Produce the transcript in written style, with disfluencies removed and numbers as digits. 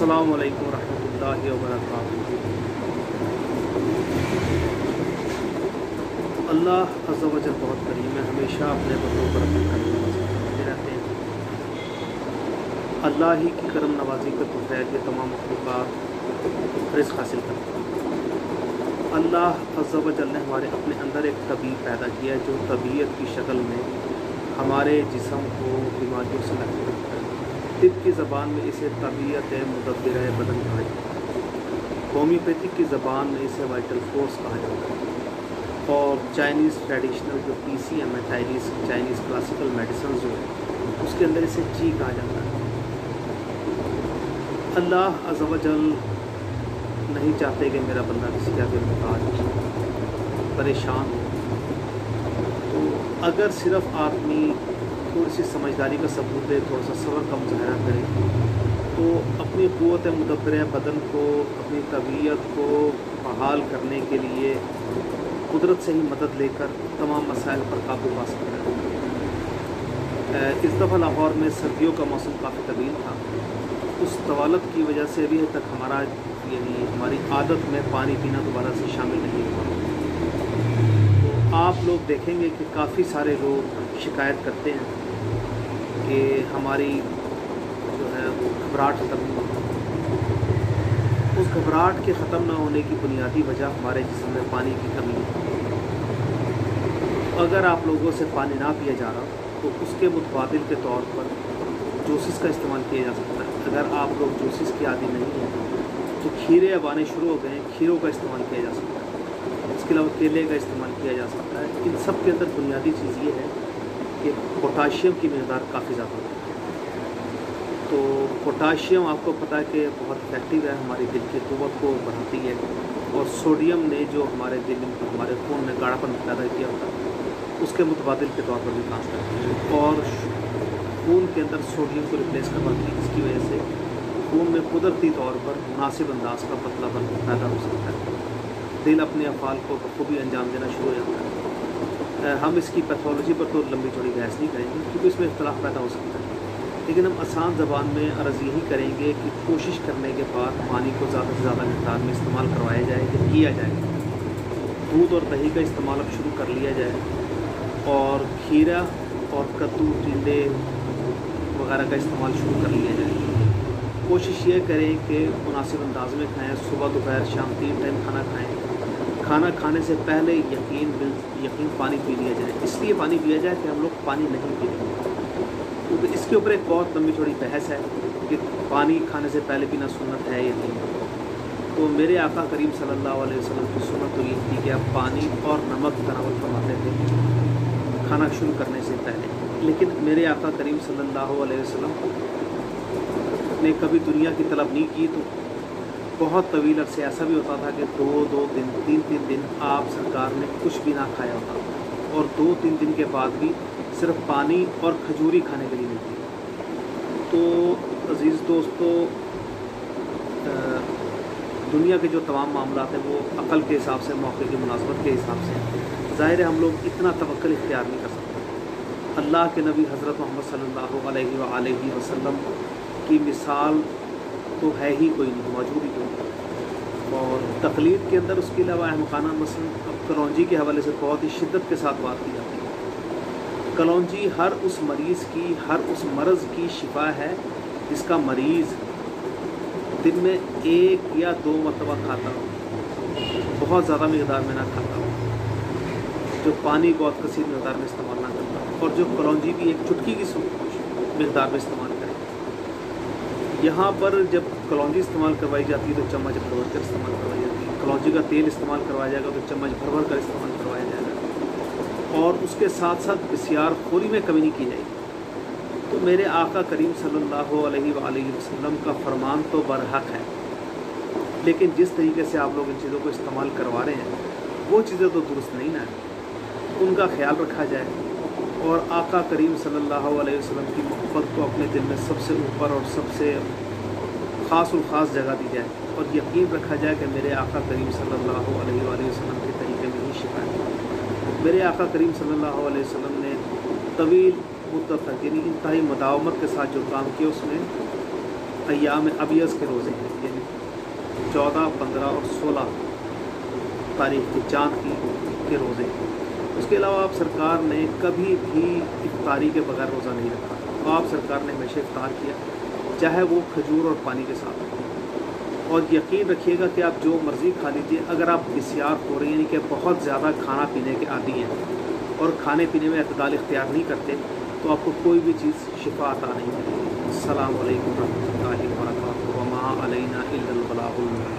अस्सलामु अलैकुम रहमतुल्लाहि व बरकातुहू। अल्लाह अज़्ज़ा व जल बहुत करीम है, हमेशा अपने बंदों पर अपने करम नवाज़ी करते रहते हैं। अल्लाह ही की करम नवाज़ी का तोहफ़ा है कि तमाम मखलूक़ात रिज़्क़ हासिल करते हैं। अल्लाह अज़्ज़ा व जल ने हमारे अपने अंदर एक तबीयत पैदा किया है जो तबीयत की शक्ल में हमारे जिस्म को बीमारियों से महफूज़ रखता है। तिब की ज़बान में इसे तबीयत मुदब्बिर बदन कहा जाता है, होम्योपैथिक की ज़बान में इसे वाइटल फोर्स कहा जाता है, और चाइनीज़ ट्रेडिशनल जो PCM है, चाइनीज़ क्लासिकल मेडिसिन जो है उसके अंदर इसे ची कहा जाता है। अल्लाह अज़्ज़ा व जल नहीं चाहते कि मेरा बंदा किसी का भी मुहताज हो, परेशान हो। तो अगर सिर्फ आदमी थोड़ी सी समझदारी का सबूत दे, थोड़ा सा सब्र का मुजाहरा करे, तो अपनी क़ुव्वत मुदब्बिर बदन को, अपनी तबीयत को बहाल करने के लिए कुदरत से ही मदद लेकर तमाम मसाइल पर काबू पा सकता है। इस दफ़ा लाहौर में सर्दियों का मौसम काफ़ी तवील था। उस तवालत की वजह से अभी तक हमारी आदत में पानी पीना दोबारा से शामिल नहीं हुआ। तो आप लोग देखेंगे कि काफ़ी सारे लोग शिकायत करते हैं कि हमारी जो है वो घबराहट ख़त्म नहीं होती। उस घबराहट के ख़त्म न होने की बुनियादी वजह हमारे जिस्म में पानी की कमी है। अगर आप लोगों से पानी ना पिया जा रहा तो उसके मुतबादिल के तौर पर जूसेस का इस्तेमाल किया जा सकता है। अगर आप लोग जूसेस की आदी नहीं हैं तो खीरे अब आने शुरू हो गए हैं, खीरों का इस्तेमाल किया जा सकता है। इसके अलावा केले का इस्तेमाल किया जा सकता है। इन सब के अंदर बुनियादी चीज़ ये है कि पोटाशियम की मक़दार काफ़ी ज़्यादा होती है। तो पोटाशियम आपको पता है कि बहुत इफेक्टिव है, हमारी दिल की क़ुव्वत को बढ़ाती है, और सोडियम ने जो हमारे दिल में, हमारे खून में गाढ़ापन पैदा किया होता है उसके मुतबादिल के तौर पर भी काम करती है, और खून के अंदर सोडियम को रिप्लेस करवाती है। इसकी वजह से खून में कुदरती तौर पर मुनासिब अंदाज का पतलापन पैदा हो सकता है। दिल अपने अफ़ाल को बखूबी अंजाम देना शुरू हो जाता है। हम इसकी पैथोलॉजी पर तो लंबी चौड़ी बहस नहीं करेंगे क्योंकि इसमें इख्तलाफ पैदा हो सकता है, लेकिन हम आसान ज़बान में अर्ज़ यही करेंगे कि कोशिश करने के बाद पानी को ज़्यादा से ज़्यादा मक़दार में इस्तेमाल करवाया जाए कि किया जाए। दूध और दही का इस्तेमाल अब शुरू कर लिया जाए, और खीरा और कद्दू, टिंडे वगैरह का इस्तेमाल शुरू कर लिया जाए। कोशिश ये करें कि मुनासिब अंदाज में खाएँ, सुबह दोपहर शाम 3 टाइम खाना खाएँ। खाना खाने से पहले यकीन पानी पी लिया जाए। इसलिए पानी पिया जाए कि हम लोग पानी नहीं पीते, क्योंकि इसके ऊपर एक बहुत लंबी चौड़ी बहस है कि पानी खाने से पहले पीना सुन्नत है या नहीं। तो मेरे आका करीम सल्लल्लाहु अलैहि वसल्लम की सुन्नत तो ये थी कि आप पानी और नमक तनावल फरमाते थे खाना शुरू करने से पहले, लेकिन मेरे आका करीम सल्लल्लाहु अलैहि वसल्लम ने कभी दुनिया की तलब नहीं की। तो बहुत तवील अरसे ऐसा भी होता था कि 2-2 दिन, 3-3 दिन आप सरकार ने कुछ भी ना खाया होता, और 2-3 दिन के बाद भी सिर्फ पानी और खजूरी खाने के लिए मिलती। तो अज़ीज़ दोस्तों, दुनिया के जो तमाम मामलात हैं वो अक़ल के हिसाब से, मौके की मुनासबत के हिसाब से, ज़ाहिर है हम लोग इतना तवक्कुल इख्तियार नहीं कर सकते। अल्लाह के नबी हज़रत मोहम्मद सल्लल्लाहु अलैहि वसल्लम की मिसाल तो है ही कोई नहीं, मौजूद ही कोई नहीं। और तकलीद के अंदर उसके अलावा अहमखाना मसलन अब कलौंजी के हवाले से बहुत ही शिद्दत के साथ बात की जाती है। कलौंजी हर उस मरीज़ की, हर उस मर्ज़ की शिफा है जिसका मरीज़ दिन में 1 या 2 मरतबा खाता हो, बहुत ज़्यादा मक़दार में ना खाता हो, जो पानी बहुत कसीर मक़दार में इस्तेमाल ना करता हो, और जो कलौंजी भी एक चुटकी की मक़दार में इस्तेमाल करे। यहाँ पर जब कलौंजी इस्तेमाल करवाई जाती है तो चम्मच भर भर कर इस्तेमाल करवाई जाती है। कलौंजी का तेल इस्तेमाल करवाया जाएगा तो चम्मच भर भर कर इस्तेमाल करवाया जाएगा, और उसके साथ साथ बसियार खोरी में कमी नहीं की जाएगी। तो मेरे आका करीम सल्लल्लाहु अलैहि वसल्लम का फरमान तो बरहक है, लेकिन जिस तरीके से आप लोग इन चीज़ों को इस्तेमाल करवा रहे हैं वो चीज़ें तो दुरुस्त नहीं ना है। उनका ख्याल रखा जाए, और आका करीम सल्लल्लाहु अलैहि वसल्लम की मोहब्बत को अपने दिल में सबसे ऊपर और सबसे ख़ास जगह दी जाए, और यकीन रखा जाए कि मेरे आका करीम सल्लल्लाहु अलैहि वसल्लम के तरीके में ही शिफा है। मेरे आका करीम सल्लल्लाहु अलैहि वसल्लम ने तवील मुद्दत तक, यानी इंतहाई मुदावमत के साथ जो काम किया, उसमें अय्याम अबियज़ के रोज़े हैं, यानी 14, 15 और 16 तारीख के चाँद के रोज़े हैं। उसके अलावा आप सरकार ने कभी भी इफ्तारी के बगैर रोज़ा नहीं रखा। आप सरकार ने हमेशा इफ्तार किया, चाहे वो खजूर और पानी के साथ हो। और यकीन रखिएगा कि आप जो मर्ज़ी खा लीजिए, अगर आप बिस्यार हो रही यानी कि बहुत ज़्यादा खाना पीने के आदी हैं और खाने पीने में अतदाल इख्तियार नहीं करते, तो आपको कोई भी चीज़ शिफा अता नहीं करेगी। अस्सलामु अलैकुम रहमतुल्लाहि व बरकातुहू व मा अलैना इल्लल बलागुल मुबीन।